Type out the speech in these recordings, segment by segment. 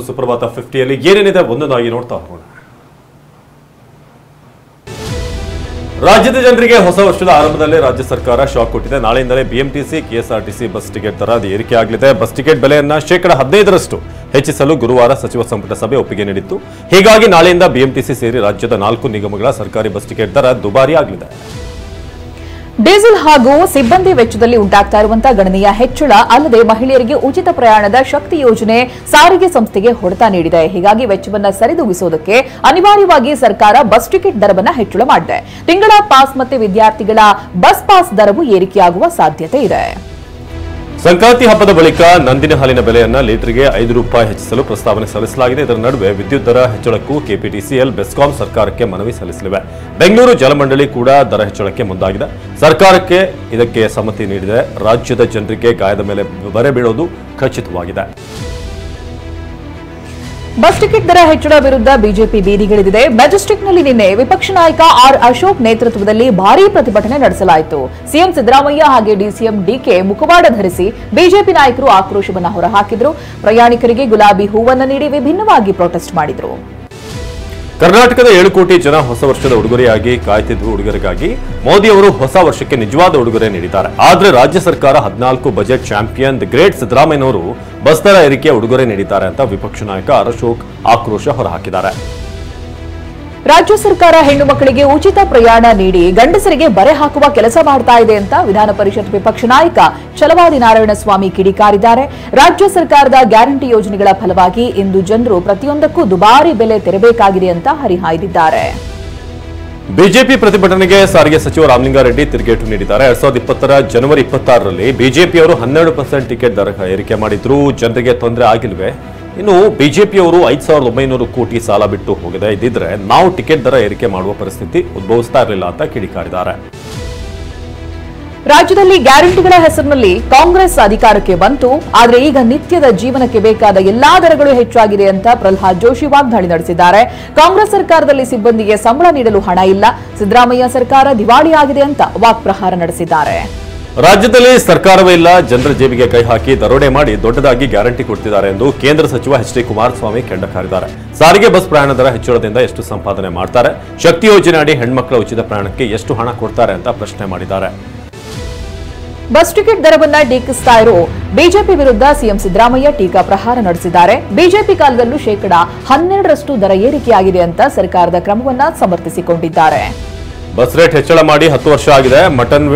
ಸುಪ್ರಭಾತ 50ಯಲ್ಲಿ ಏನೇನಿದೆ ಒಂದೊಂದಾಗಿ ನೋಡ್ತಾ ಹೋಗೋಣ. ರಾಜ್ಯದ ಜನರಿಗೆ ಹೊಸ ವರ್ಷದ ಆರಂಭದಲ್ಲೇ ರಾಜ್ಯ ಸರ್ಕಾರ ಶಾಕ್ ಕೊಟ್ಟಿದೆ. ನಾಳೆಯಿಂದಲೇ ಬಿಎಂಟಿಸಿ, ಕೆಎಸ್ಆರ್ಟಿಸಿ ಬಸ್ ಟಿಕೆಟ್ ದರ ಏರಿಕೆ ಆಗಲಿದೆ. ಬಸ್ ಟಿಕೆಟ್ ಬೆಲೆಯನ್ನ 15% ಹೆಚ್ಚಿಸಲು ಗುರುವಾರ ಸಚಿವ ಸಂಪುಟ ಸಭೆ ಒಪ್ಪಿಗೆ ನೀಡಿತ್ತು. ಹೀಗಾಗಿ ನಾಳೆಯಿಂದ ಬಿಎಂಟಿಸಿ ಸೇರಿ ರಾಜ್ಯದ 4 ನಿಗಮಗಳ ಸರ್ಕಾರಿ ಬಸ್ ಟಿಕೆಟ್ ದರ ದುಬಾರಿ ಆಗಲಿದೆ. ಡೀಸೆಲ್ ಹಾಗೂ ಸಿಬ್ಬಂದಿ ವೆಚ್ಚದಲ್ಲಿ ಉಂಟಾಗ್ತಾ ಇರುವಂತಹ ಗಣನೀಯ ಹೆಚ್ಚಳ ಅಲ್ಲದೆ ಮಹಿಳೆಯರಿಗೆ ಉಚಿತ ಪ್ರಯಾಣದ ಶಕ್ತಿ ಯೋಜನೆ ಸಾರಿಗೆ ಸಂಸ್ಥೆಗೆ ಹೊಡೆತ ನೀಡಿದೆ. ಹೀಗಾಗಿ ವೆಚ್ಚವನ್ನು ಸರಿದೂಗಿಸುವುದಕ್ಕೆ ಅನಿವಾರ್ಯವಾಗಿ ಸರ್ಕಾರ ಬಸ್ ಟಿಕೆಟ್ ದರವನ್ನು ಹೆಚ್ಚಳ ಮಾಡಿದೆ. ತಿಂಗಳ ಪಾಸ್ ಮತ್ತು ವಿದ್ಯಾರ್ಥಿಗಳ ಬಸ್ ಪಾಸ್ ದರವು ಏರಿಕೆಯಾಗುವ ಸಾಧ್ಯತೆ ಇದೆ. ಸಂಕ್ರಾಂತಿ ಹಬ್ಬದ ಬಳಿಕ ನಂದಿನ ಹಾಲಿನ ಬೆಲೆಯನ್ನ ಲೀಟರ್ಗೆ ₹5 ಹೆಚ್ಚಿಸಲು ಪ್ರಸ್ತಾವನೆ ಸಲ್ಲಿಸಲಾಗಿದೆ. ಇದರ ನಡುವೆ ವಿದ್ಯುತ್ ದರ ಹೆಚ್ಚಳಕ್ಕೂ ಕೆಪಿಟಿಸಿಎಲ್, ಬೆಸ್ಕಾಂ ಸರ್ಕಾರಕ್ಕೆ ಮನವಿ ಸಲ್ಲಿಸಲಿವೆ. ಬೆಂಗಳೂರು ಜಲಮಂಡಳಿ ಕೂಡ ದರ ಹೆಚ್ಚಳಕ್ಕೆ ಮುಂದಾಗಿದೆ. ಸರ್ಕಾರಕ್ಕೆ ಇದಕ್ಕೆ ಸಮ್ಮತಿ ನೀಡಿದೆ. ರಾಜ್ಯದ ಜನರಿಗೆ ಗಾಯದ ಮೇಲೆ ಬರೆ ಬೀಳೋದು ಖಚಿತವಾಗಿದೆ. ಬಸ್ ಟಿಕೆಟ್ ದರ ಹೆಚ್ಚಳ ವಿರುದ್ಧ ಬಿಜೆಪಿ ಬೀದಿಗಿಳಿದಿದೆ. ಮೆಜೆಸ್ಟಿಕ್ನಲ್ಲಿ ನಿನ್ನೆ ವಿಪಕ್ಷ ನಾಯಕ ಆರ್ ಅಶೋಕ್ ನೇತೃತ್ವದಲ್ಲಿ ಭಾರೀ ಪ್ರತಿಭಟನೆ ನಡೆಸಲಾಯಿತು. ಸಿಎಂ ಸಿದ್ದರಾಮಯ್ಯ ಹಾಗೆ ಡಿಸಿಎಂ ಡಿಕೆ ಮುಖವಾಡ ಧರಿಸಿ ಬಿಜೆಪಿ ನಾಯಕರು ಆಕ್ರೋಶವನ್ನು ಹೊರಹಾಕಿದ್ರು. ಪ್ರಯಾಣಿಕರಿಗೆ ಗುಲಾಬಿ ಹೂವನ್ನು ನೀಡಿ ವಿಭಿನ್ನವಾಗಿ ಪ್ರೊಟೆಸ್ಟ್ ಮಾಡಿದ್ರು. ಕರ್ನಾಟಕದ 7 ಕೋಟಿ ಜನ ಹೊಸ ವರ್ಷದ ಉಡುಗೊರೆಯಾಗಿ ಕಾಯ್ತಿದ್ದ ಉಡುಗೊರೆಗಾಗಿ ಮೋದಿ ಅವರು ಹೊಸ ವರ್ಷಕ್ಕೆ ನಿಜವಾದ ಉಡುಗೊರೆ ನೀಡಿದ್ದಾರೆ. ಆದರೆ ರಾಜ್ಯ ಸರ್ಕಾರ 14 ಬಜೆಟ್ ಚಾಂಪಿಯನ್ ದಿ ಗ್ರೇಟ್ ಸಿದ್ದರಾಮಯ್ಯನವರು ಬಸ್ ದರ ಏರಿಕೆ ಉಡುಗೊರೆ ನೀಡಿದ್ದಾರೆ ಅಂತ ವಿಪಕ್ಷ ನಾಯಕ ಆರ್ ಅಶೋಕ್ ಆಕ್ರೋಶ ಹೊರಹಾಕಿದ್ದಾರೆ. ರಾಜ್ಯ ಸರ್ಕಾರ ಹೆಣ್ಣು ಮಕ್ಕಳಿಗೆ ಉಚಿತ ಪ್ರಯಾಣ ನೀಡಿ ಗಂಡಸರಿಗೆ ಬರೆ ಹಾಕುವ ಕೆಲಸ ಮಾಡ್ತಾ ಇದೆ ಅಂತ ವಿಧಾನ ಪರಿಷತ್ ವಿಪಕ್ಷ ನಾಯಕ ಛಲವಾದಿ ನಾರಾಯಣಸ್ವಾಮಿ ಕಿಡಿಕಾರಿದ್ದಾರೆ. ರಾಜ್ಯ ಸರ್ಕಾರದ ಗ್ಯಾರಂಟಿ ಯೋಜನೆಗಳ ಫಲವಾಗಿ ಇಂದು ಜನರು ಪ್ರತಿಯೊಂದಕ್ಕೂ ದುಬಾರಿ ಬೆಲೆ ತೆರಬೇಕಾಗಿದೆ ಅಂತ ಹರಿಹಾಯ್ದಿದ್ದಾರೆ. ಬಿಜೆಪಿ ಪ್ರತಿಭಟನೆಗೆ ಸಾರಿಗೆ ಸಚಿವ ರಾಮಲಿಂಗಾರೆಡ್ಡಿ ತಿರುಗೇಟು ನೀಡಿದ್ದಾರೆ. 2020 ಜನವರಿ 26ರಲ್ಲಿ ಬಿಜೆಪಿಯವರು 12% ಟಿಕೆಟ್ ದರ ಏರಿಕೆ ಮಾಡಿದ್ರು. ಜನರಿಗೆ ತೊಂದರೆ ಆಗಿಲ್ವೇ? ಇನ್ನು ಬಿಜೆಪಿಯವರು 5,900 ಕೋಟಿ ಸಾಲ ಬಿಟ್ಟು ಹೋಗಿದೆ. ಇದ್ದಿದ್ರೆ ನಾವು ಟಿಕೆಟ್ ದರ ಏರಿಕೆ ಮಾಡುವ ಪರಿಸ್ಥಿತಿ ಉದ್ಭವಿಸ್ತಾ ಇರಲಿಲ್ಲ ಅಂತ ಕಿಡಿಕಾರಿದ್ದಾರೆ. ರಾಜ್ಯದಲ್ಲಿ ಗ್ಯಾರಂಟಿಗಳ ಹೆಸರಿನಲ್ಲಿ ಕಾಂಗ್ರೆಸ್ ಅಧಿಕಾರಕ್ಕೆ ಬಂತು. ಆದರೆ ಈಗ ನಿತ್ಯದ ಜೀವನಕ್ಕೆ ಬೇಕಾದ ಎಲ್ಲಾ ದರಗಳು ಹೆಚ್ಚಾಗಿದೆ ಅಂತ ಪ್ರಹ್ಲಾದ್ ಜೋಶಿ ವಾಗ್ದಾಳಿ ನಡೆಸಿದ್ದಾರೆ. ಕಾಂಗ್ರೆಸ್ ಸರ್ಕಾರದಲ್ಲಿ ಸಿಬ್ಬಂದಿಗೆ ಸಂಬಳ ನೀಡಲು ಹಣ ಇಲ್ಲ, ಸಿದ್ದರಾಮಯ್ಯ ಸರ್ಕಾರ ದಿವಾಳಿಯಾಗಿದೆ ಅಂತ ವಾಕ್ಪ್ರಹಾರ ನಡೆಸಿದ್ದಾರೆ. ರಾಜ್ಯದಲ್ಲಿ ಸರ್ಕಾರವೇ ಇಲ್ಲ, ಜನರ ಜೇಬಿಗೆ ಕೈ ಹಾಕಿ ದರೋಡೆ ಮಾಡಿ ದೊಡ್ಡದಾಗಿ ಗ್ಯಾರಂಟಿ ಕೊಡ್ತಿದ್ದಾರೆ ಎಂದು ಕೇಂದ್ರ ಸಚಿವ ಎಚ್ ಡಿ ಕುಮಾರಸ್ವಾಮಿ ಕೆಂಡಕಾರಿದ್ದಾರೆ. ಸಾರಿಗೆ ಬಸ್ ಪ್ರಯಾಣ ದರ ಹೆಚ್ಚಳದಿಂದ ಎಷ್ಟು ಸಂಪಾದನೆ ಮಾಡ್ತಾರೆ, ಶಕ್ತಿ ಯೋಜನೆ ಅಡಿ ಹೆಣ್ಮಕ್ಳ ಉಚಿತ ಪ್ರಯಾಣಕ್ಕೆ ಎಷ್ಟು ಹಣ ಕೊಡ್ತಾರೆ ಅಂತ ಪ್ರಶ್ನೆ ಮಾಡಿದ್ದಾರೆ. ಬಸ್ ಟಿಕೆಟ್ ದರವನ್ನ ಟೀಕಿಸ್ತಾ ಇರೋ ಬಿಜೆಪಿ ವಿರುದ್ಧ ಸಿಎಂ ಸಿದ್ದರಾಮಯ್ಯ ಟೀಕಾ ಪ್ರಹಾರ ನಡೆಸಿದ್ದಾರೆ. ಬಿಜೆಪಿ ಕಾಲದಲ್ಲೂ 12% ದರ ಏರಿಕೆಯಾಗಿದೆ ಅಂತ ಸರ್ಕಾರದ ಕ್ರಮವನ್ನ ಸಮರ್ಥಿಸಿಕೊಂಡಿದ್ದಾರೆ. ಬಸ್ ರೇಟ್ ಹೆಚ್ಚಳ ಮಾಡಿ 10 ವರ್ಷ ಆಗಿದೆ. ಮಟನ್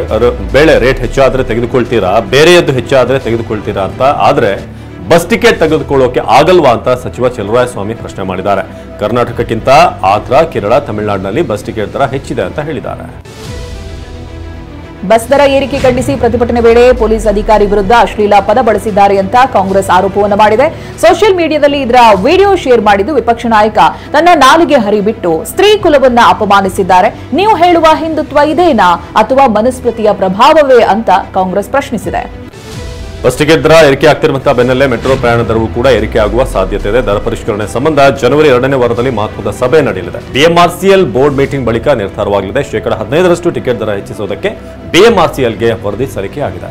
ಬೇಳೆ ರೇಟ್ ಹೆಚ್ಚಾದ್ರೆ ತೆಗೆದುಕೊಳ್ತೀರಾ, ಬೇರೆಯದ್ದು ಹೆಚ್ಚಾದ್ರೆ ತೆಗೆದುಕೊಳ್ತೀರಾ ಅಂತ. ಆದ್ರೆ ಬಸ್ ಟಿಕೆಟ್ ತೆಗೆದುಕೊಳ್ಳೋಕೆ ಆಗಲ್ವಾ ಅಂತ ಸಚಿವ ಚಲುವರಾಯಸ್ವಾಮಿ ಪ್ರಶ್ನೆ ಮಾಡಿದ್ದಾರೆ. ಕರ್ನಾಟಕಕ್ಕಿಂತ ಆಂಧ್ರ, ಕೇರಳ, ತಮಿಳುನಾಡಿನಲ್ಲಿ ಬಸ್ ಟಿಕೆಟ್ ದರ ಹೆಚ್ಚಿದೆ ಅಂತ ಹೇಳಿದ್ದಾರೆ. ಬಸ್ ದರ ಏರಿಕೆ ಖಂಡಿಸಿ ಪ್ರತಿಭಟನೆ ವೇಳೆ ಪೊಲೀಸ್ ಅಧಿಕಾರಿ ವಿರುದ್ಧ ಅಶ್ಲೀಲ ಪದ ಬಳಸಿದ್ದಾರೆ ಅಂತ ಕಾಂಗ್ರೆಸ್ ಆರೋಪವನ್ನು ಮಾಡಿದೆ. ಸೋಷಿಯಲ್ ಮೀಡಿಯಾದಲ್ಲಿ ಇದರ ವಿಡಿಯೋ ಶೇರ್ ಮಾಡಿದ್ದು ವಿಪಕ್ಷ ನಾಯಕ ತನ್ನ ನಾಲಿಗೆ ಹರಿಬಿಟ್ಟು ಸ್ತ್ರೀ ಕುಲವನ್ನ ಅಪಮಾನಿಸಿದ್ದಾರೆ. ನೀವು ಹೇಳುವ ಹಿಂದುತ್ವ ಇದೇನಾ ಅಥವಾ ಮನುಸ್ಮೃತಿಯ ಪ್ರಭಾವವೇ ಅಂತ ಕಾಂಗ್ರೆಸ್ ಪ್ರಶ್ನಿಸಿದೆ. ಬಸ್ ಟಿಕೆಟ್ ದರ ಏರಿಕೆ ಆಗ್ತಿರುವಂತಹ ಬೆನ್ನಲ್ಲೇ ಮೆಟ್ರೋ ಪ್ರಯಾಣ ದರವೂ ಕೂಡ ಏರಿಕೆ ಆಗುವ ಸಾಧ್ಯತೆ ಇದೆ. ದರ ಪರಿಷ್ಕರಣೆ ಸಂಬಂಧ ಜನವರಿ 2ನೇ ವಾರದಲ್ಲಿ ಮಹತ್ವದ ಸಭೆ ನಡೆಯಲಿದೆ. ಬಿಎಂಆರ್ಸಿಎಲ್ ಬೋರ್ಡ್ ಮೀಟಿಂಗ್ ಬಳಿಕ ನಿರ್ಧಾರವಾಗಲಿದೆ. 15% ಟಿಕೆಟ್ ದರ ಹೆಚ್ಚಿಸುವುದಕ್ಕೆ ಬಿಎಂಆರ್ಸಿಎಲ್ಗೆ ವರದಿ ಸಲ್ಲಿಕೆಯಾಗಿದೆ.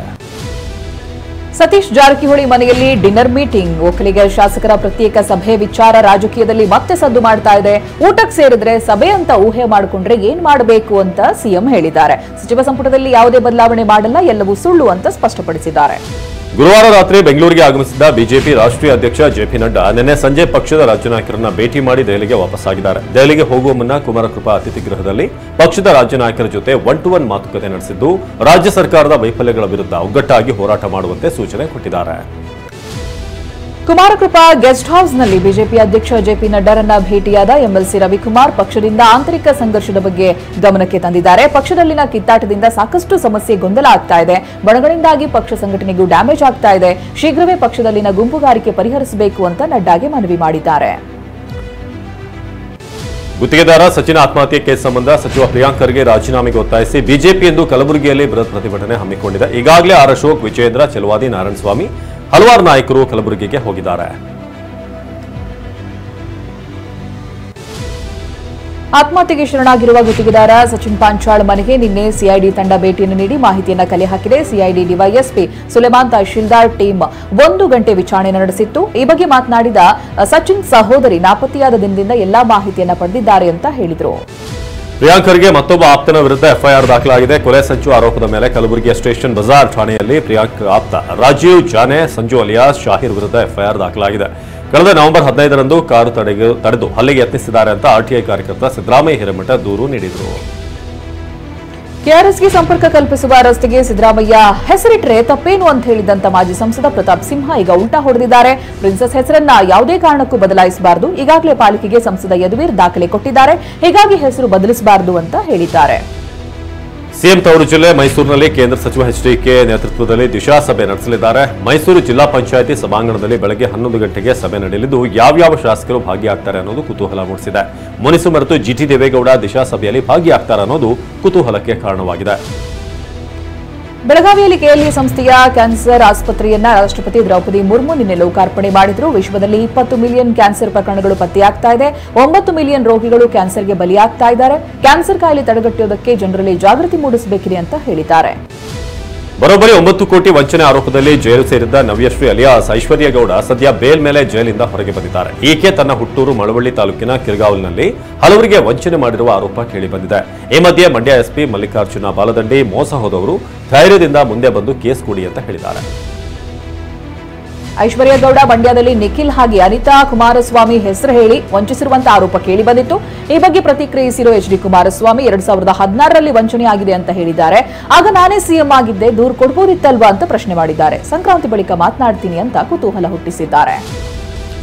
ಸತೀಶ್ ಜಾರಕಿಹೊಳಿ ಮನೆಯಲ್ಲಿ ಡಿನ್ನರ್ ಮೀಟಿಂಗ್. ಒಕ್ಕಲಿಗ ಶಾಸಕರ ಪ್ರತ್ಯೇಕ ಸಭೆ ವಿಚಾರ ರಾಜಕೀಯದಲ್ಲಿ ಮತ್ತೆ ಸದ್ದು ಮಾಡ್ತಾ ಇದೆ. ಊಟಕ್ಕೆ ಸೇರಿದ್ರೆ ಸಭೆ ಅಂತ ಊಹೆ ಮಾಡಿಕೊಂಡ್ರೆ ಏನ್ ಮಾಡಬೇಕು ಅಂತ ಸಿಎಂ ಹೇಳಿದ್ದಾರೆ. ಸಚಿವ ಸಂಪುಟದಲ್ಲಿ ಯಾವುದೇ ಬದಲಾವಣೆ ಮಾಡಲ್ಲ, ಎಲ್ಲವೂ ಸುಳ್ಳು ಅಂತ ಸ್ಪಷ್ಟಪಡಿಸಿದ್ದಾರೆ. ಗುರುವಾರ ರಾತ್ರಿ ಬೆಂಗಳೂರಿಗೆ ಆಗಮಿಸಿದ ಬಿಜೆಪಿ ರಾಷ್ಟ್ರೀಯ ಅಧ್ಯಕ್ಷ ಜೆಪಿ ನಡ್ಡಾ ನಿನ್ನೆ ಸಂಜೆ ಪಕ್ಷದ ರಾಜ್ಯ ನಾಯಕರನ್ನ ಭೇಟಿ ಮಾಡಿ ದೆಹಲಿಗೆ ವಾಪಸ್ಸಾಗಿದ್ದಾರೆ. ದೆಹಲಿಗೆ ಹೋಗುವ ಮುನ್ನ ಕುಮಾರಕೃಪಾ ಅತಿಥಿ ಗೃಹದಲ್ಲಿ ಪಕ್ಷದ ರಾಜ್ಯ ನಾಯಕರ ಜೊತೆ 1-to-1 ಮಾತುಕತೆ ನಡೆಸಿದ್ದು, ರಾಜ್ಯ ಸರ್ಕಾರದ ವೈಫಲ್ಯಗಳ ವಿರುದ್ಧ ಒಗ್ಗಟ್ಟಾಗಿ ಹೋರಾಟ ಮಾಡುವಂತೆ ಸೂಚನೆ ಕೊಟ್ಟಿದ್ದಾರೆ. ಕುಮಾರಕೃಪಾ ಗೆಸ್ಟ್ ಹೌಸ್ನಲ್ಲಿ ಬಿಜೆಪಿ ಅಧ್ಯಕ್ಷ ಜೆಪಿ ನಡ್ಡಾರನ್ನ ಭೇಟಿಯಾದ ಎಂಎಲ್ಸಿ ರವಿಕುಮಾರ್ ಪಕ್ಷದಿಂದ ಆಂತರಿಕ ಸಂಘರ್ಷದ ಬಗ್ಗೆ ಗಮನಕ್ಕೆ ತಂದಿದ್ದಾರೆ. ಪಕ್ಷದಲ್ಲಿನ ಕಿತ್ತಾಟದಿಂದ ಸಾಕಷ್ಟು ಸಮಸ್ಯೆ, ಗೊಂದಲ ಆಗ್ತಾ ಇದೆ. ಬಣಗಳಿಂದಾಗಿ ಪಕ್ಷ ಸಂಘಟನೆಗೂ ಡ್ಯಾಮೇಜ್ ಆಗ್ತಾ ಇದೆ. ಶೀಘ್ರವೇ ಪಕ್ಷದಲ್ಲಿನ ಗುಂಪುಗಾರಿಕೆ ಪರಿಹರಿಸಬೇಕು ಅಂತ ನಡ್ಡಾಗೆ ಮನವಿ ಮಾಡಿದ್ದಾರೆ. ಗುತ್ತಿಗೆದಾರ ಸಚಿನ್ ಆತ್ಮಹತ್ಯೆ ಕೇಸ್ ಸಂಬಂಧ ಸಚಿವ ಪ್ರಿಯಾಂಕ್ ಖರ್ಗೆ ರಾಜೀನಾಮೆಗೆ ಒತ್ತಾಯಿಸಿ ಬಿಜೆಪಿ ಇಂದು ಕಲಬುರಗಿಯಲ್ಲಿ ಬೃಹತ್ ಪ್ರತಿಭಟನೆ ಹಮ್ಮಿಕೊಂಡಿದೆ. ಈಗಾಗಲೇ ಆರ್ ಅಶೋಕ್, ವಿಜಯೇಂದ್ರ, ಚಲುವಾದಿ ನಾರಾಯಣಸ್ವಾಮಿ ಹಲವಾರು ನಾಯಕರು ಕಲಬುರಗಿಗೆ ಹೋಗಿದ್ದಾರೆ. ಆತ್ಮಹತ್ಯೆಗೆ ಶರಣಾಗಿರುವ ಗುತ್ತಿಗೆದಾರ ಸಚಿನ್ ಪಾಂಚಾಳ್ ಮನೆಗೆ ನಿನ್ನೆ ಸಿಐಡಿ ತಂಡ ಭೇಟಿಯನ್ನು ನೀಡಿ ಮಾಹಿತಿಯನ್ನು ಕಲೆ ಹಾಕಿದೆ. CID DYSP Suleman tahsildar team 1 ಗಂಟೆ ವಿಚಾರಣೆ ನಡೆಸಿತ್ತು. ಈ ಬಗ್ಗೆ ಮಾತನಾಡಿದ ಸಚಿನ್ ಸಹೋದರಿ ನಾಪತ್ತೆಯಾದ ದಿನದಿಂದ ಎಲ್ಲಾ ಮಾಹಿತಿಯನ್ನು ಪಡೆದಿದ್ದಾರೆ ಅಂತ ಹೇಳಿದರು. ಪ್ರಿಯಾಂಕ್ ಖರ್ಗೆ ಮತ್ತೊಬ್ಬ ಆಪ್ತನ ವಿರುದ್ಧ ಎಫ್ಐಆರ್ ದಾಖಲಾಗಿದೆ. ಕೊಲೆ ಸಂಚು ಆರೋಪದ ಮೇಲೆ ಕಲಬುರಗಿಯ ಸ್ಟೇಷನ್ ಬಜಾರ್ ಠಾಣೆಯಲ್ಲಿ ಪ್ರಿಯಾಂಕ್ ಆಪ್ತ ರಾಜೀವ್ ಜಾನೆ ಸಂಜು ಅಲಿಯಾಸ್ ಶಾಹಿರ್ ವಿರುದ್ಧ ಎಫ್ಐಆರ್ ದಾಖಲಾಗಿದೆ. ಕಳೆದ ನವೆಂಬರ್ 15ರಂದು ಕಾರು ತಡೆದು ಹಲ್ಲೆಗೆ ಯತ್ನಿಸಿದ್ದಾರೆ ಅಂತ ಆರ್ಟಿಐ ಕಾರ್ಯಕರ್ತ ಸಿದ್ದರಾಮಯ್ಯ ಹಿರೇಮಠ ದೂರು ನೀಡಿದರು. ಕೆಆರ್ಎಸ್ಗೆ ಸಂಪರ್ಕ ಕಲ್ಪಿಸುವ ರಸ್ತೆಗೆ ಸಿದ್ದರಾಮಯ್ಯ ಹೆಸರಿಟ್ಟರೆ ತಪ್ಪೇನು ಅಂತ ಹೇಳಿದಂತ ಮಾಜಿ ಸಂಸದ ಪ್ರತಾಪ್ ಸಿಂಹ ಈಗ ಉಲ್ಟಾ ಹೊಡೆದಿದ್ದಾರೆ. ಪ್ರಿನ್ಸೆಸ್ ಹೆಸರನ್ನ ಯಾವುದೇ ಕಾರಣಕ್ಕೂ ಬದಲಾಯಿಸಬಾರದು. ಈಗಾಗಲೇ ಪಾಲಿಕೆಗೆ ಸಂಸದ ಯದುವೀರ್ ದಾಖಲೆ ಕೊಟ್ಟಿದ್ದಾರೆ. ಹೀಗಾಗಿ ಹೆಸರು ಬದಲಿಸಬಾರದು ಅಂತ ಹೇಳಿದ್ದಾರೆ. ಸಿಎಂ ತವರು ಜಿಲ್ಲೆ ಮೈಸೂರಿನಲ್ಲಿ ಕೇಂದ್ರ ಸಚಿವ ಎಚ್ಡಿಕೆ ನೇತೃತ್ವದಲ್ಲಿ ದಿಶಾ ಸಭೆ ನಡೆಸಲಿದ್ದಾರೆ. ಮೈಸೂರು ಜಿಲ್ಲಾ ಪಂಚಾಯಿತಿ ಸಭಾಂಗಣದಲ್ಲಿ ಬೆಳಗ್ಗೆ 11 ಗಂಟೆಗೆ ಸಭೆ ನಡೆಯಲಿದ್ದು ಯಾವ್ಯಾವ ಶಾಸಕರು ಭಾಗಿಯಾಗ್ತಾರೆ ಅನ್ನೋದು ಕುತೂಹಲ ಮೂಡಿಸಿದೆ. ಮುನಿಸು ಮರೆತು ಜಿಟಿ ದೇವೇಗೌಡ ದಿಶಾ ಸಭೆಯಲ್ಲಿ ಭಾಗಿಯಾಗ್ತಾರೆ ಅನ್ನೋದು ಕುತೂಹಲಕ್ಕೆ ಕಾರಣವಾಗಿದೆ. ಬೆಳಗಾವಿಯಲ್ಲಿ ಕೆಎಲ್ಇ ಸಂಸ್ಥೆಯ ಕ್ಯಾನ್ಸರ್ ಆಸ್ಪತ್ರೆಯನ್ನ ರಾಷ್ಟ್ರಪತಿ ದ್ರೌಪದಿ ಮುರ್ಮು ನಿನ್ನೆ ಲೋಕಾರ್ಪಣೆ ಮಾಡಿದ್ರು. ವಿಶ್ವದಲ್ಲಿ 20 ಮಿಲಿಯನ್ ಕ್ಯಾನ್ಸರ್ ಪ್ರಕರಣಗಳು ಪತ್ತೆಯಾಗ್ತಾ ಇದೆ. 9 ಮಿಲಿಯನ್ ರೋಗಿಗಳು ಕ್ಯಾನ್ಸರ್ಗೆ ಬಲಿಯಾಗ್ತಾ ಇದ್ದಾರೆ. ಕ್ಯಾನ್ಸರ್ ಕಾಯಿಲೆ ತಡೆಗಟ್ಟುವುದಕ್ಕೆ ಜನರಲ್ಲಿ ಜಾಗೃತಿ ಮೂಡಿಸಬೇಕಿದೆ ಅಂತ ಹೇಳಿದ್ದಾರೆ. ಬರೋಬ್ಬರಿ 9 ಕೋಟಿ ವಂಚನೆ ಆರೋಪದಲ್ಲಿ ಜೈಲು ಸೇರಿದ್ದ ನವ್ಯಶ್ರೀ ಅಲಿಯಾಸ್ ಐಶ್ವರ್ಯಗೌಡ ಸದ್ಯ ಬೇಲ್ ಮೇಲೆ ಜೈಲಿಂದ ಹೊರಗೆ ಬಂದಿದ್ದಾರೆ. ಈಕೆ ತನ್ನ ಹುಟ್ಟೂರು ಮಳವಳ್ಳಿ ತಾಲೂಕಿನ ಕಿರ್ಗಾವಲ್ನಲ್ಲಿ ಹಲವರಿಗೆ ವಂಚನೆ ಮಾಡಿರುವ ಆರೋಪ ಕೇಳಿಬಂದಿದೆ. ಈ ಮಧ್ಯೆ ಮಂಡ್ಯ ಎಸ್ಪಿ ಮಲ್ಲಿಕಾರ್ಜುನ ಬಾಲದಂಡಿ ಮೋಸ ಹೋದವರು ಧೈರ್ಯದಿಂದ ಮುಂದೆ ಬಂದು ಕೇಸ್ ಕೊಡಿ ಅಂತ ಹೇಳಿದ್ದಾರೆ. ಐಶ್ವರ್ಯಗೌಡ ಮಂಡ್ಯದಲ್ಲಿ ನಿಖಿಲ್ ಹಾಗೆ ಅನಿತಾ ಕುಮಾರಸ್ವಾಮಿ ಹೆಸರು ಹೇಳಿ ವಂಚಿಸಿರುವಂತಹ ಆರೋಪ ಕೇಳಿಬಂದಿತ್ತು. ಈ ಬಗ್ಗೆ ಪ್ರತಿಕ್ರಿಯಿಸಿರುವ ಎಚ್ಡಿ ಕುಮಾರಸ್ವಾಮಿ 2016ರಲ್ಲಿ ವಂಚನೆಯಾಗಿದೆ ಅಂತ ಹೇಳಿದ್ದಾರೆ. ಆಗ ನಾನೇ ಸಿಎಂ ಆಗಿದ್ದೆ, ದೂರು ಕೊಡಬಹುದಿತ್ತಲ್ವಾ ಅಂತ ಪ್ರಶ್ನೆ ಮಾಡಿದ್ದಾರೆ. ಸಂಕ್ರಾಂತಿ ಬಳಿಕ ಮಾತನಾಡ್ತೀನಿ ಅಂತ ಕುತೂಹಲ ಹುಟ್ಟಿಸಿದ್ದಾರೆ.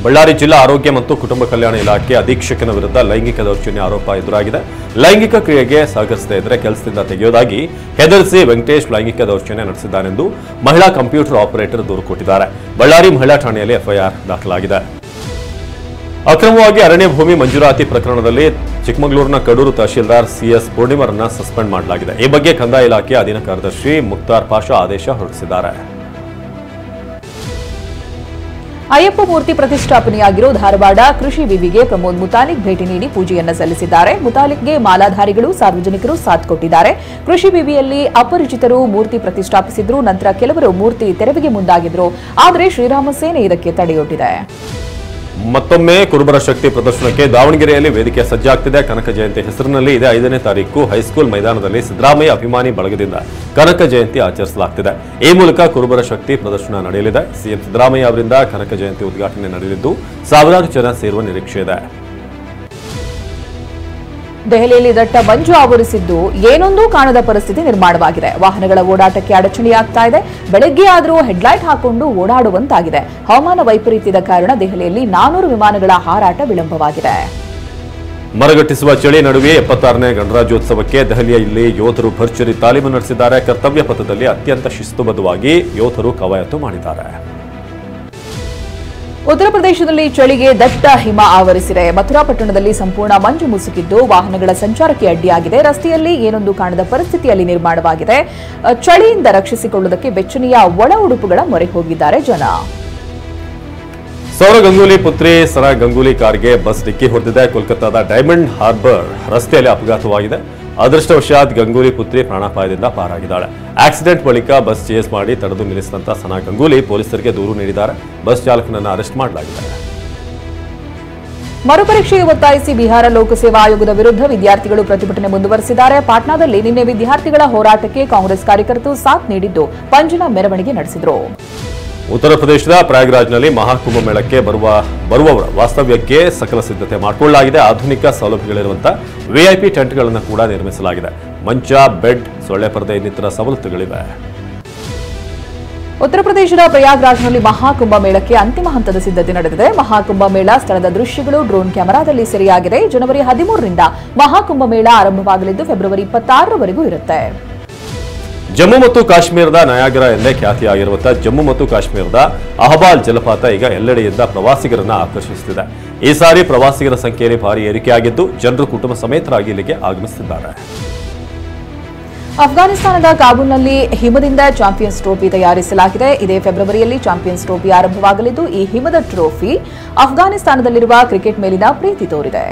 ಬಳ್ಳಾರಿ ಜಿಲ್ಲಾ ಆರೋಗ್ಯ ಮತ್ತು ಕುಟುಂಬ ಕಲ್ಯಾಣ ಇಲಾಖೆ ಅಧೀಕ್ಷಕನ ವಿರುದ್ಧ ಲೈಂಗಿಕ ದೌರ್ಜನ್ಯ ಆರೋಪ ಎದುರಾಗಿದೆ. ಲೈಂಗಿಕ ಕ್ರಿಯೆಗೆ ಸಹಕರಿಸದೇ ಇದ್ದರೆ ಕೆಲಸದಿಂದ ತೆಗೆಯುವುದಾಗಿ ಹೆದರಿಸಿ ವೆಂಕಟೇಶ್ ಲೈಂಗಿಕ ದೌರ್ಜನ್ಯ ನಡೆಸಿದ್ದಾನೆಂದು ಮಹಿಳಾ ಕಂಪ್ಯೂಟರ್ ಆಪರೇಟರ್ ದೂರು ಕೊಟ್ಟಿದ್ದಾರೆ. ಬಳ್ಳಾರಿ ಮಹಿಳಾ ಠಾಣೆಯಲ್ಲಿ ಎಫ್ಐಆರ್ ದಾಖಲಾಗಿದೆ. ಅಕ್ರಮವಾಗಿ ಅರಣ್ಯ ಭೂಮಿ ಮಂಜೂರಾತಿ ಪ್ರಕರಣದಲ್ಲಿ ಚಿಕ್ಕಮಗಳೂರಿನ ಕಡೂರು ತಹಶೀಲ್ದಾರ್ ಸಿಎಸ್ ಪೂರ್ಣಿಮರನ್ನ ಸಸ್ಪೆಂಡ್ ಮಾಡಲಾಗಿದೆ. ಈ ಬಗ್ಗೆ ಕಂದಾಯ ಇಲಾಖೆ ಅಧೀನ ಕಾರ್ಯದರ್ಶಿ ಮುಕ್ತಾರ್ ಪಾಷಾ ಆದೇಶ ಹೊರಡಿಸಿದ್ದಾರೆ. ಅಯ್ಯಪ್ಪ ಮೂರ್ತಿ ಪ್ರತಿಷ್ಠಾಪನೆಯಾಗಿರೋ ಧಾರವಾಡ ಕೃಷಿ ವಿವಿಗೆ ಪ್ರಮೋದ್ ಮುತಾಲಿಕ್ ಭೇಟಿ ನೀಡಿ ಪೂಜೆಯನ್ನು ಸಲ್ಲಿಸಿದ್ದಾರೆ. ಮುತಾಲಿಕ್ಗೆ ಮಾಲಾಧಾರಿಗಳು ಸಾರ್ವಜನಿಕರು ಸಾಥ್ ಕೊಟ್ಟಿದ್ದಾರೆ. ಕೃಷಿ ವಿವಿಯಲ್ಲಿ ಅಪರಿಚಿತರು ಮೂರ್ತಿ ಪ್ರತಿಷ್ಠಾಪಿಸಿದ್ರು. ನಂತರ ಕೆಲವರು ಮೂರ್ತಿ ತೆರವಿಗೆ ಮುಂದಾಗಿದ್ರು. ಆದರೆ ಶ್ರೀರಾಮ ಸೇನೆ ಇದಕ್ಕೆ ತಡೆಯೊಡ್ಡಿದೆ. ಮತ್ತೊಮ್ಮೆ ಕುರುಬರ ಶಕ್ತಿ ಪ್ರದರ್ಶನಕ್ಕೆ ದಾವಣಗೆರೆಯಲ್ಲಿ ವೇದಿಕೆ ಸಜ್ಜಾಗ್ತಿದೆ. ಕನಕ ಜಯಂತಿ ಹೆಸರಿನಲ್ಲಿ ಇದೇ 5ನೇ ತಾರೀಕು ಹೈಸ್ಕೂಲ್ ಮೈದಾನದಲ್ಲಿ ಸಿದ್ದರಾಮಯ್ಯ ಅಭಿಮಾನಿ ಬಳಗದಿಂದ ಕನಕ ಜಯಂತಿ ಆಚರಿಸಲಾಗುತ್ತಿದೆ. ಈ ಮೂಲಕ ಕುರುಬರ ಶಕ್ತಿ ಪ್ರದರ್ಶನ ನಡೆಯಲಿದೆ. ಸಿಎಂ ಸಿದ್ದರಾಮಯ್ಯ ಅವರಿಂದ ಕನಕ ಜಯಂತಿ ಉದ್ಘಾಟನೆ ನಡೆಯಲಿದ್ದು ಸಾವಿರಾರು ಜನ ಸೇರುವ ನಿರೀಕ್ಷೆ ಇದೆ. ದೆಹಲಿಯಲ್ಲಿ ದಟ್ಟ ಮಂಜು ಆವರಿಸಿದ್ದು ಏನೊಂದೂ ಕಾಣದ ಪರಿಸ್ಥಿತಿ ನಿರ್ಮಾಣವಾಗಿದೆ. ವಾಹನಗಳ ಓಡಾಟಕ್ಕೆ ಅಡಚಣೆಯಾಗ್ತಾ ಇದೆ. ಬೆಳಗ್ಗೆ ಆದರೂ ಹೆಡ್ಲೈಟ್ ಹಾಕೊಂಡು ಓಡಾಡುವಂತಾಗಿದೆ. ಹವಾಮಾನ ವೈಪರೀತ್ಯದ ಕಾರಣ ದೆಹಲಿಯಲ್ಲಿ 400 ವಿಮಾನಗಳ ಹಾರಾಟ ವಿಳಂಬವಾಗಿದೆ. ಮರಗಟ್ಟಿಸುವ ಚಳಿ ನಡುವೆ 76ನೇ ಗಣರಾಜ್ಯೋತ್ಸವಕ್ಕೆ ದೆಹಲಿಯಲ್ಲಿ ಯೋಧರು ಭರ್ಜರಿ ತಾಲೀಮು ನಡೆಸಿದ್ದಾರೆ. ಕರ್ತವ್ಯ ಪಥದಲ್ಲಿ ಅತ್ಯಂತ ಶಿಸ್ತುಬದ್ಧವಾಗಿ ಯೋಧರು ಕವಾಯತು ಮಾಡಿದ್ದಾರೆ. ಉತ್ತರ ಪ್ರದೇಶದಲ್ಲಿ ಚಳಿಗೆ ದಟ್ಟ ಹಿಮ ಆವರಿಸಿದೆ. ಮಥುರಾ ಪಟ್ಟಣದಲ್ಲಿ ಸಂಪೂರ್ಣ ಮಂಜು ಮುಸುಕಿದ್ದು ವಾಹನಗಳ ಸಂಚಾರಕ್ಕೆ ಅಡ್ಡಿಯಾಗಿದೆ. ರಸ್ತೆಯಲ್ಲಿ ಏನೊಂದು ಕಾಣದ ಪರಿಸ್ಥಿತಿಯಲ್ಲಿ ನಿರ್ಮಾಣವಾಗಿದೆ. ಚಳಿಯಿಂದ ರಕ್ಷಿಸಿಕೊಳ್ಳುವುದಕ್ಕೆ ಬೆಚ್ಚನೆಯ ಒಳ ಉಡುಪುಗಳ ಮೊರೆ ಹೋಗಿದ್ದಾರೆ ಜನ. ಸೌರವ್ ಗಂಗೂಲಿ ಪುತ್ರಿ ಸರಾ ಗಂಗೂಲಿ ಕಾರ್ಗೆ ಬಸ್ ಡಿಕ್ಕಿ ಹೊಡೆದಿದೆ. ಕೋಲ್ಕತ್ತಾದ ಡೈಮಂಡ್ ಹಾರ್ಬರ್ ರಸ್ತೆಯಲ್ಲಿ ಅಪಘಾತವಾಗಿದೆ. ಅದೃಷ್ಟವಶಾತ್ ಗಂಗೂಲಿ ಪುತ್ರಿ ಪ್ರಾಣಾಪಾಯದಿಂದ ಪಾರಾಗಿದ್ದಾಳೆ. ಆಕ್ಸಿಡೆಂಟ್ ಬಳಿಕ ಬಸ್ ಚೇಸ್ ಮಾಡಿ ತಡೆದು ನಿಲ್ಲಿಸಿದಂತ ಸನಾ ಗಂಗೂಲಿ ಪೊಲೀಸರಿಗೆ ದೂರು ನೀಡಿದ್ದಾರೆ. ಬಸ್ ಚಾಲಕನನ್ನು ಅರೆಸ್ಟ್ ಮಾಡಲಾಗಿದೆ. ಮರುಪರೀಕ್ಷೆಗೆ ಒತ್ತಾಯಿಸಿ ಬಿಹಾರ ಲೋಕಸೇವಾ ಆಯೋಗದ ವಿರುದ್ಧ ವಿದ್ಯಾರ್ಥಿಗಳು ಪ್ರತಿಭಟನೆ ಮುಂದುವರೆಸಿದ್ದಾರೆ. ಪಾಟ್ನಾದಲ್ಲಿ ನಿನ್ನೆ ವಿದ್ಯಾರ್ಥಿಗಳ ಹೋರಾಟಕ್ಕೆ ಕಾಂಗ್ರೆಸ್ ಕಾರ್ಯಕರ್ತರು ಸಾಥ್ ನೀಡಿದ್ದು ಪಂಜಿನ ಮೆರವಣಿಗೆ ನಡೆಸಿದರು. ಉತ್ತರ ಪ್ರದೇಶದ ಪ್ರಯಾಗ್ರಾಜ್ನಲ್ಲಿ ಮಹಾಕುಂಭ ಮೇಳಕ್ಕೆ ಬರುವವರ ವಾಸ್ತವ್ಯಕ್ಕೆ ಸಕಲ ಸಿದ್ಧತೆ ಮಾಡಿಕೊಳ್ಳಲಾಗಿದೆ. ಆಧುನಿಕ ಸೌಲಭ್ಯಗಳಿರುವಂತಹ ವಿಐಪಿ ಟೆಂಟ್ಗಳನ್ನು ಕೂಡ ನಿರ್ಮಿಸಲಾಗಿದೆ. ಮಂಚ, ಬೆಡ್, ಸೊಳ್ಳೆ ಪರದೆ ಇನ್ನಿತರ ಸವಲತ್ತುಗಳಿವೆ. ಉತ್ತರ ಪ್ರದೇಶದ ಪ್ರಯಾಗ್ರಾಜ್ನಲ್ಲಿ ಮಹಾಕುಂಭ ಮೇಳಕ್ಕೆ ಅಂತಿಮ ಹಂತದ ಸಿದ್ಧತೆ ನಡೆದಿದೆ. ಮಹಾಕುಂಭ ಮೇಳ ಸ್ಥಳದ ದೃಶ್ಯಗಳು ಡ್ರೋನ್ ಕ್ಯಾಮೆರಾದಲ್ಲಿ ಸೆರೆಯಾಗಿದೆ. ಜನವರಿ 13ರಿಂದ ಮಹಾಕುಂಭ ಮೇಳ ಆರಂಭವಾಗಲಿದ್ದು ಫೆಬ್ರವರಿ 26ರವರೆಗೂ ಇರುತ್ತೆ. ಜಮ್ಮು ಮತ್ತು ಕಾಶ್ಮೀರದ ನಯಾಗರ ಎಂದೇ ಖ್ಯಾತಿಯಾಗಿರುವಂತಹ ಜಮ್ಮು ಮತ್ತು ಕಾಶ್ಮೀರದ ಅಹಬಾಲ್ ಜಲಪಾತ ಈಗ ಎಲ್ಲೆಡೆಯಿಂದ ಪ್ರವಾಸಿಗರನ್ನ ಆಕರ್ಷಿಸುತ್ತಿದೆ. ಈ ಸಾರಿ ಪ್ರವಾಸಿಗರ ಸಂಖ್ಯೆಯಲ್ಲಿ ಭಾರಿ ಏರಿಕೆಯಾಗಿದ್ದು ಜನರು ಕುಟುಂಬ ಸಮೇತರಾಗಿ ಇಲ್ಲಿಗೆ ಆಗಮಿಸುತ್ತಿದ್ದಾರೆ. ಅಫ್ಘಾನಿಸ್ತಾನದ ಕಾಬೂಲ್ನಲ್ಲಿ ಹಿಮದಿಂದ ಚಾಂಪಿಯನ್ಸ್ ಟ್ರೋಫಿ ತಯಾರಿಸಲಾಗಿದೆ. ಇದೇ ಫೆಬ್ರವರಿಯಲ್ಲಿ ಚಾಂಪಿಯನ್ಸ್ ಟ್ರೋಫಿ ಆರಂಭವಾಗಲಿದ್ದು ಈ ಹಿಮದ ಟ್ರೋಫಿ ಅಫ್ಘಾನಿಸ್ತಾನದಲ್ಲಿರುವ ಕ್ರಿಕೆಟ್ ಮೇಲಿನ ಪ್ರೀತಿ ತೋರಿದೆ.